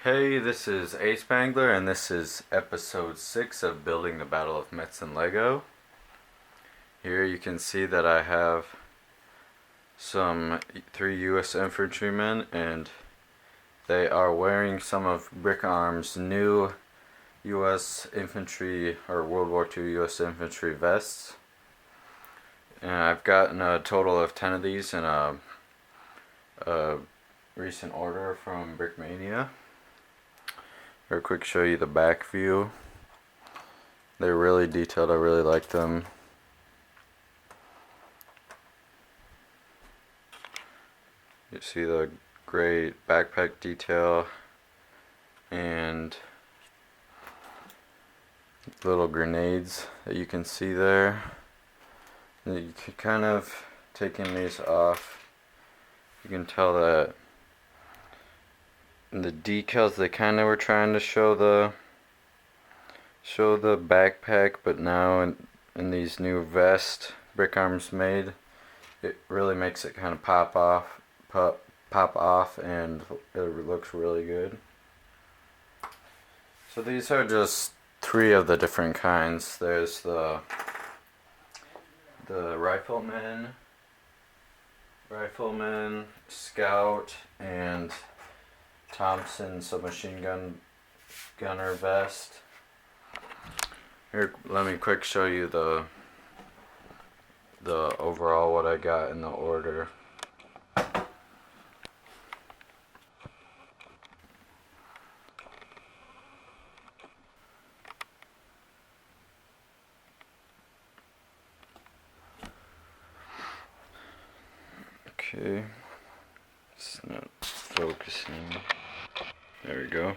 Hey, this is ASpengler, and this is episode 6 of Building the Battle of Metz in Lego. Here you can see that I have some 3 U.S. infantrymen, and they are wearing some of Brick Arm's new U.S. infantry, or World War II U.S. infantry vests. And I've gotten a total of 10 of these in a recent order from Brickmania. Real quick, show you the back view. They're really detailed. I really like them. You see the great backpack detail and little grenades that you can see there. You can kind of, taking these off, you can tell that in the decals they kind of were trying to show the backpack, but now in these new vests Brick Arms made, it really makes it kind of pop off, and it looks really good. So these are just 3 of the different kinds. There's the rifleman, scout, and Thompson submachine gunner vest. Here, let me quick show you the overall what I got in the order. Okay, it's not focusing. There we go.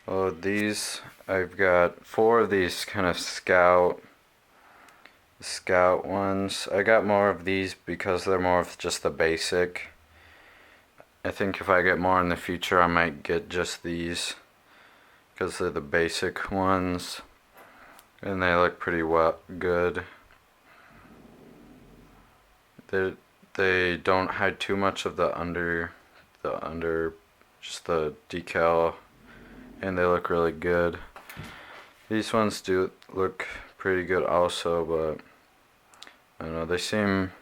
Oh, these, I've got 4 of these kind of scout ones. I got more of these because they're more of just the basic. I think if I get more in the future I might get just these because they're the basic ones and they look pretty good. They don't hide too much of the under just the decal, and they look really good. These ones do look pretty good also, but I don't know, they seem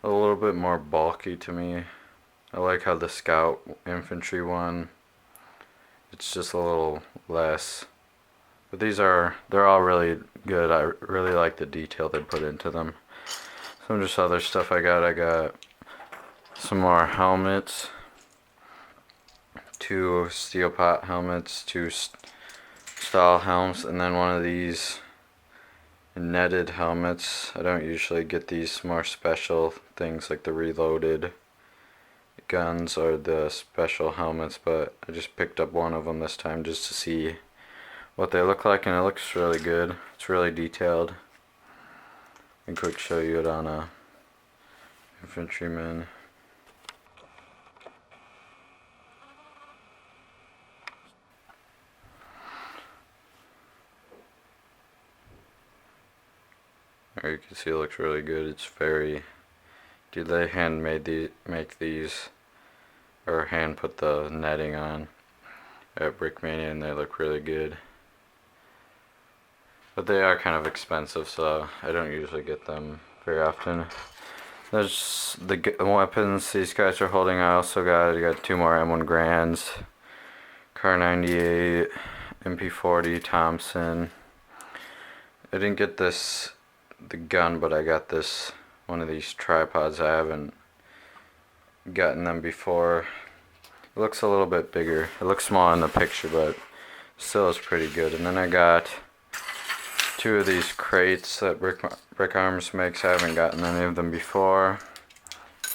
a little bit more bulky to me. I like how the scout infantry one, it's just a little less. But they're all really good. I really like the detail they put into them. Some just other stuff I got some more helmets. 2 steel pot helmets, 2 style helms, and then one of these netted helmets. I don't usually get these more special things like the reloaded guns or the special helmets, but I just picked up one of them this time just to see what they look like, and it looks really good. It's really detailed. I can quick show you it on a infantryman. There you can see it looks really good. It's very, dude, they make these, or hand put the netting on at Brickmania, and they look really good. But they are kind of expensive, so I don't usually get them very often. There's the weapons these guys are holding. I got 2 more M1 Grands, Car 98, MP40, Thompson. I didn't get the gun, but I got one of these tripods. I haven't gotten them before. It looks a little bit bigger. It looks small in the picture, but still is pretty good. And then I got 2 of these crates that Brick Arms makes. I haven't gotten any of them before.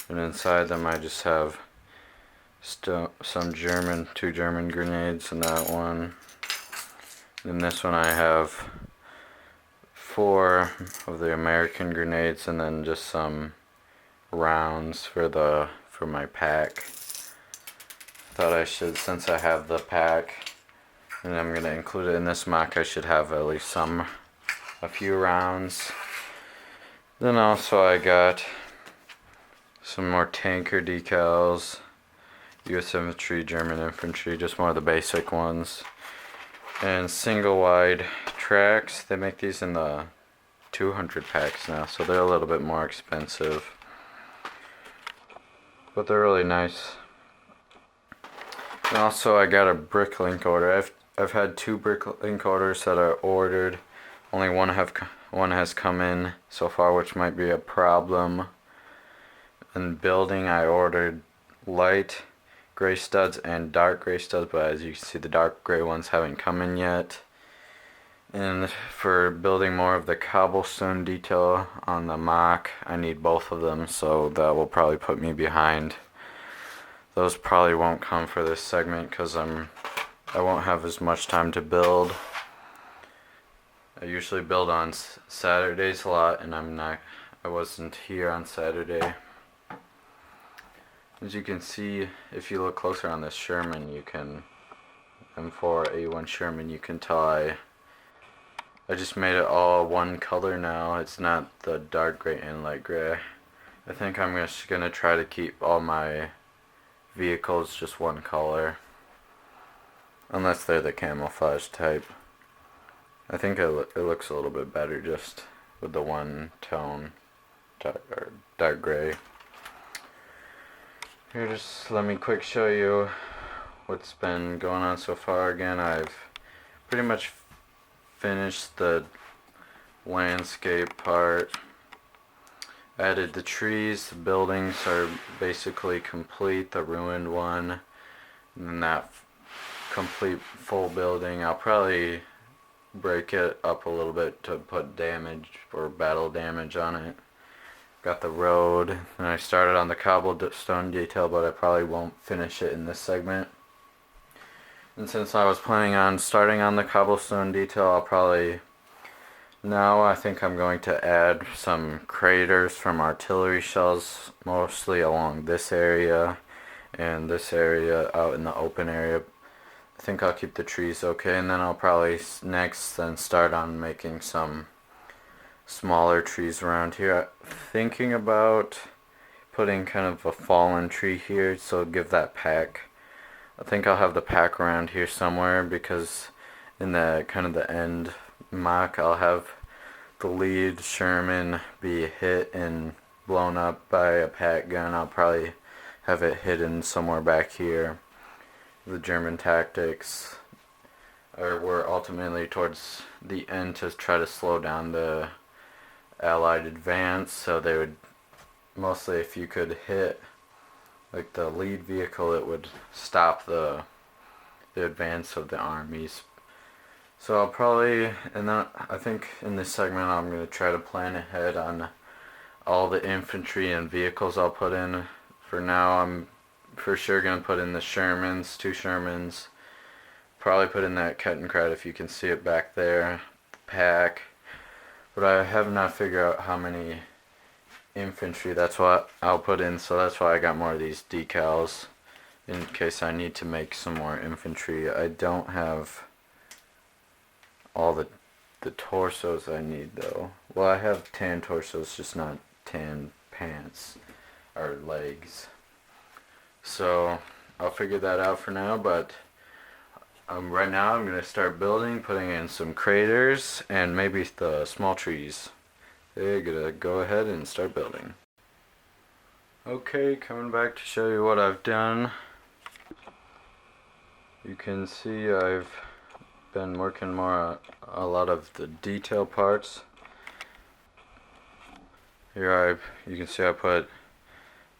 And inside them I just have some 2 German grenades in that one. In this one I have 4 of the American grenades, and then just some rounds for my pack. Thought I should, since I have the pack and I'm gonna include it in this mock, I should have at least a few rounds. Then also I got some more tanker decals US infantry, German infantry, just more of the basic ones. And single wide tracks, they make these in the 200 packs now, so they're a little bit more expensive. But they're really nice. And also I got a bricklink order. I've had 2 bricklink orders that are ordered. Only one has come in so far, which might be a problem. In building, I ordered light gray studs and dark gray studs, but as you can see, the dark gray ones haven't come in yet. And for building more of the cobblestone detail on the mock, I need both of them, so that will probably put me behind. Those probably won't come for this segment because I won't have as much time to build. I usually build on Saturdays a lot, and I wasn't here on Saturday. As you can see, if you look closer on this Sherman, M4A1 Sherman, you can tell I just made it all one color now. It's not the dark gray and light gray. I think I'm just gonna try to keep all my vehicles just one color, unless they're the camouflage type. I think it looks a little bit better just with the one tone, dark gray. Here, just let me quick show you what's been going on so far. Again, I've pretty much finished the landscape part. Added the trees. The buildings are basically complete. The ruined one, and then that complete full building, I'll probably break it up a little bit to put damage or battle damage on it. Got the road, and I started on the cobblestone detail, but I probably won't finish it in this segment. And since I was planning on starting on the cobblestone detail, I think I'm going to add some craters from artillery shells, mostly along this area and this area out in the open area. I think I'll keep the trees okay, and then I'll probably next then start on making some smaller trees around here. Thinking about putting kind of a fallen tree here, so give that pack. I think I'll have the pack around here somewhere, because in the kind of the end mock, I'll have the lead Sherman be hit and blown up by a pack gun. I'll probably have it hidden somewhere back here. The German tactics were ultimately towards the end to try to slow down the Allied advance, so they would mostly, if you could hit like the lead vehicle, it would stop the advance of the armies. So I'll probably, and then I think in this segment I'm going to try to plan ahead on all the infantry and vehicles I'll put in. For now, I'm for sure going to put in the Shermans, 2 Shermans. Probably put in that Kettenkrad if you can see it back there, pack. But I have not figured out how many infantry that's what I'll put in, so that's why I got more of these decals in case I need to make some more infantry. I don't have all the torsos I need though. Well, I have tan torsos, just not tan pants or legs. So I'll figure that out for now, but right now I'm going to start building, putting in some craters and maybe the small trees. They're going to go ahead and start building. Okay, coming back to show you what I've done. You can see I've been working more on a lot of the detail parts. Here you can see I put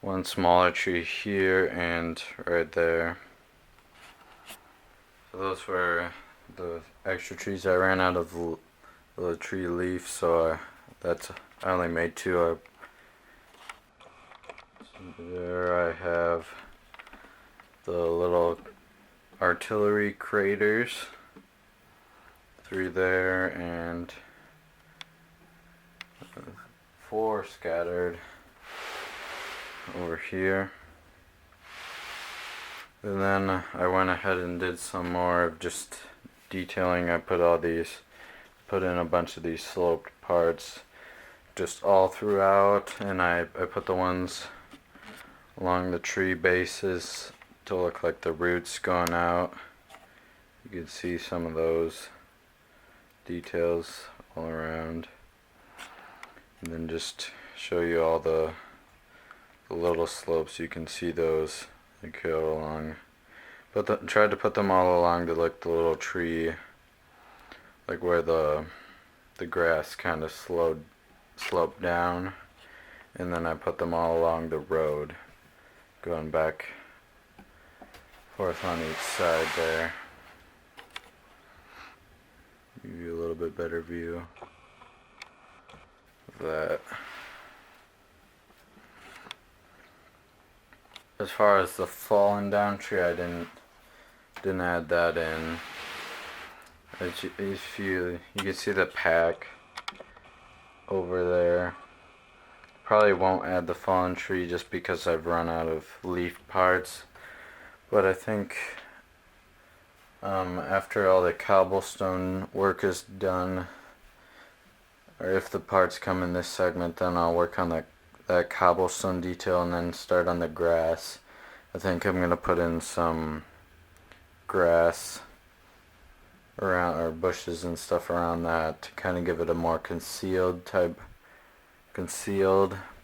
one smaller tree here and right there. So those were the extra trees. I ran out of the tree leaf, so I only made 2. There I have the little artillery craters, 3 there and 4 scattered over here. And then I went ahead and did some more of just detailing. I put in a bunch of these sloped parts just all throughout, and I put the ones along the tree bases to look like the roots going out. You can see some of those details all around. And then just show you all the little slopes. You can see those that go along. But tried to put them all along to like the little tree, like where the grass kind of sloped down, and then I put them all along the road, going back forth on each side there. Give you a little bit better view of that. As far as the fallen down tree, I didn't add that in. If you can see the pack over there. Probably won't add the fallen tree just because I've run out of leaf parts. But I think after all the cobblestone work is done, or if the parts come in this segment, then I'll work on that cobblestone detail and then start on the grass. I think I'm gonna put in some grass around, or bushes and stuff around that, to kind of give it a more concealed,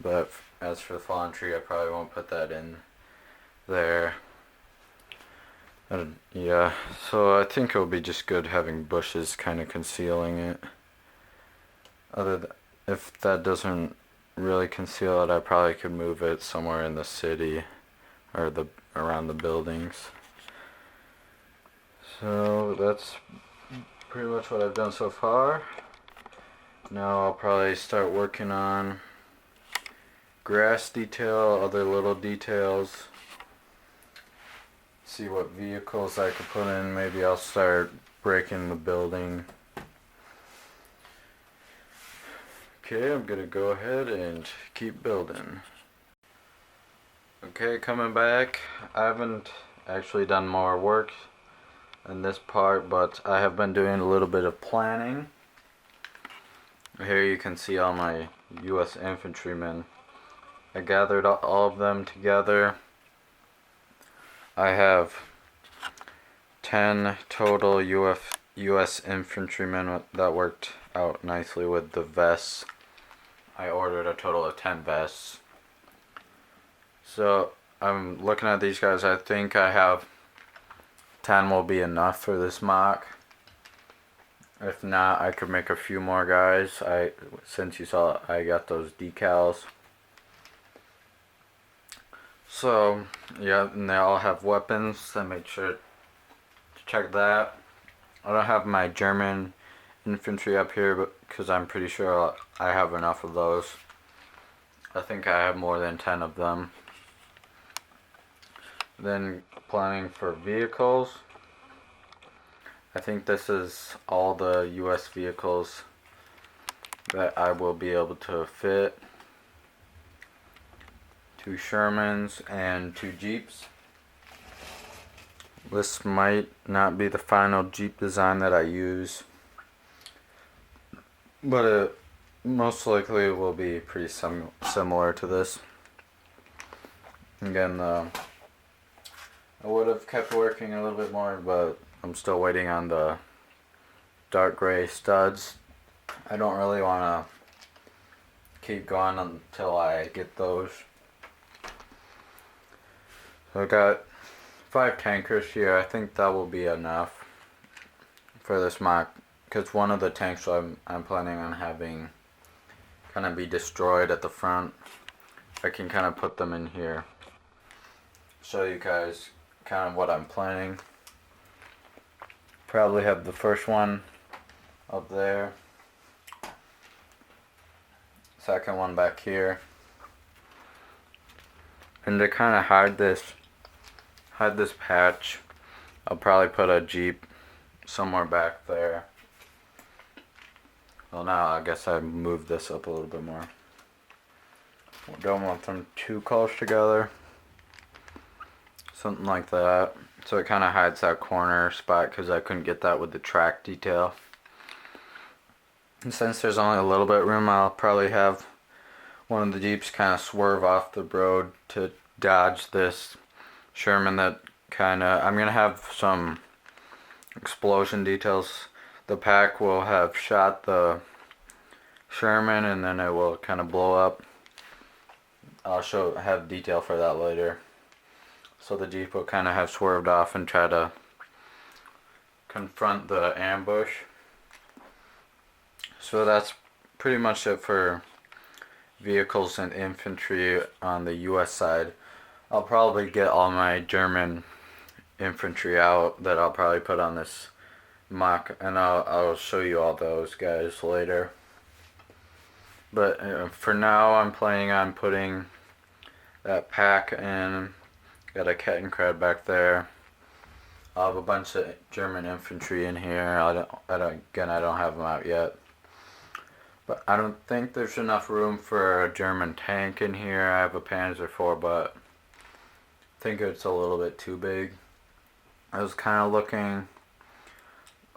but as for the fallen tree, I probably won't put that in there. Yeah, so I think it'll be just good having bushes kind of concealing it. If that doesn't really conceal it, I probably could move it somewhere in the city or around the buildings. So that's pretty much what I've done so far. Now I'll probably start working on grass detail, other little details. See what vehicles I could put in. Maybe I'll start breaking the building. Okay, I'm gonna go ahead and keep building. Okay, coming back. I haven't actually done more work in this part, but I have been doing a little bit of planning. Here you can see all my U.S. infantrymen. I gathered all of them together. I have 10 total U.S. infantrymen that worked out nicely with the vests. I ordered a total of 10 vests. So I'm looking at these guys. I think I have 10 will be enough for this mock. If not, I could make a few more guys. Since you saw I got those decals. So yeah, and they all have weapons. I made sure to check that. I don't have my German infantry up here, but because I'm pretty sure I have enough of those. I think I have more than 10 of them. Then planning for vehicles. I think this is all the U.S. vehicles that I will be able to fit. 2 Shermans and 2 Jeeps. This might not be the final Jeep design that I use, but it most likely will be pretty similar to this. Again, I would have kept working a little bit more, but I'm still waiting on the dark gray studs. I don't really want to keep going until I get those. So I got 5 tankers here. I think that will be enough for this mock, because one of the tanks I'm planning on having kind of be destroyed at the front. I can kind of put them in here. Show you guys kind of what I'm planning. Probably have the first one up there. Second one back here. And to kind of hide this patch, I'll probably put a Jeep somewhere back there. Well, now I guess I moved this up a little bit more. Don't want them too close together. Something like that. So it kind of hides that corner spot, because I couldn't get that with the track detail. And since there's only a little bit of room, I'll probably have one of the Jeeps kind of swerve off the road to dodge this Sherman that I'm gonna have some explosion details. The pack will have shot the Sherman and then it will kind of blow up. I'll have detail for that later. So the Jeep will kind of have swerved off and try to confront the ambush. So that's pretty much it for vehicles and infantry on the US side. I'll probably get all my German infantry out that I'll probably put on this mock, and I'll show you all those guys later. But for now, I'm planning on putting that pack in. Got a Kettenkrad back there. I'll have a bunch of German infantry in here. Again, I don't have them out yet. But I don't think there's enough room for a German tank in here. I have a Panzer IV, but I think it's a little bit too big. I was kind of looking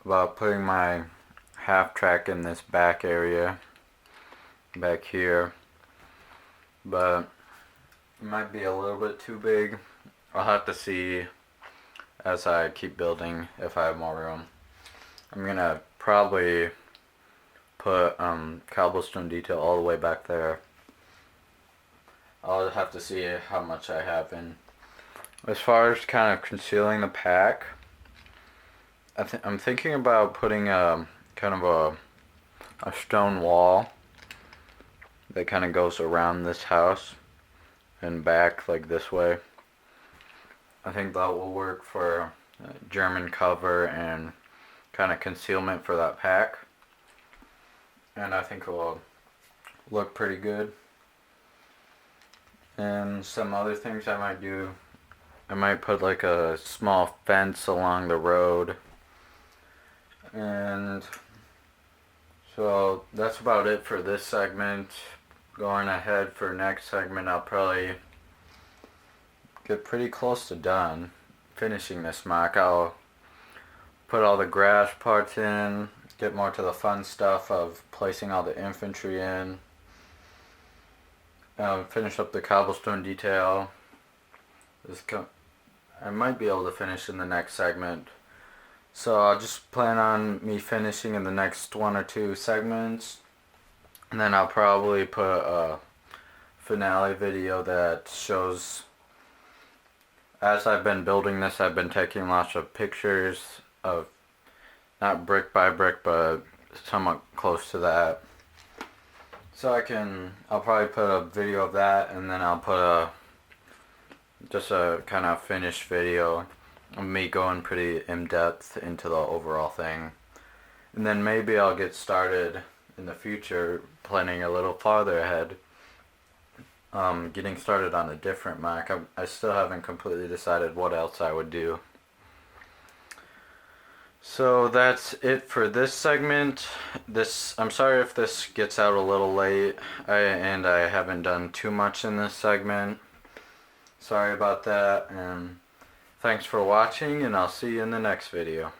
about putting my half-track in this back area, back here, but it might be a little bit too big. I'll have to see as I keep building if I have more room. I'm gonna probably put cobblestone detail all the way back there. I'll have to see how much I have in. As far as kind of concealing the pack, I'm thinking about putting a kind of a stone wall that kind of goes around this house and back like this way. I think that will work for German cover and kind of concealment for that pack. And I think it will look pretty good. And some other things I might do, I might put like a small fence along the road. And so that's about it for this segment. Going ahead for next segment, I'll probably get pretty close to done finishing this mock. I'll put all the grass parts in, get more to the fun stuff of placing all the infantry in, finish up the cobblestone detail. I might be able to finish in the next segment. So I'll just plan on me finishing in the next one or two segments. And then I'll probably put a finale video that shows, as I've been building this, I've been taking lots of pictures of, not brick by brick, but somewhat close to that. So I'll probably put a video of that, and then I'll put just a kind of finished video of me going pretty in-depth into the overall thing. And then maybe I'll get started in the future, planning a little farther ahead, getting started on a different Mac. I still haven't completely decided what else I would do. So that's it for this segment. I'm sorry if this gets out a little late, and I haven't done too much in this segment. Sorry about that, and thanks for watching, and I'll see you in the next video.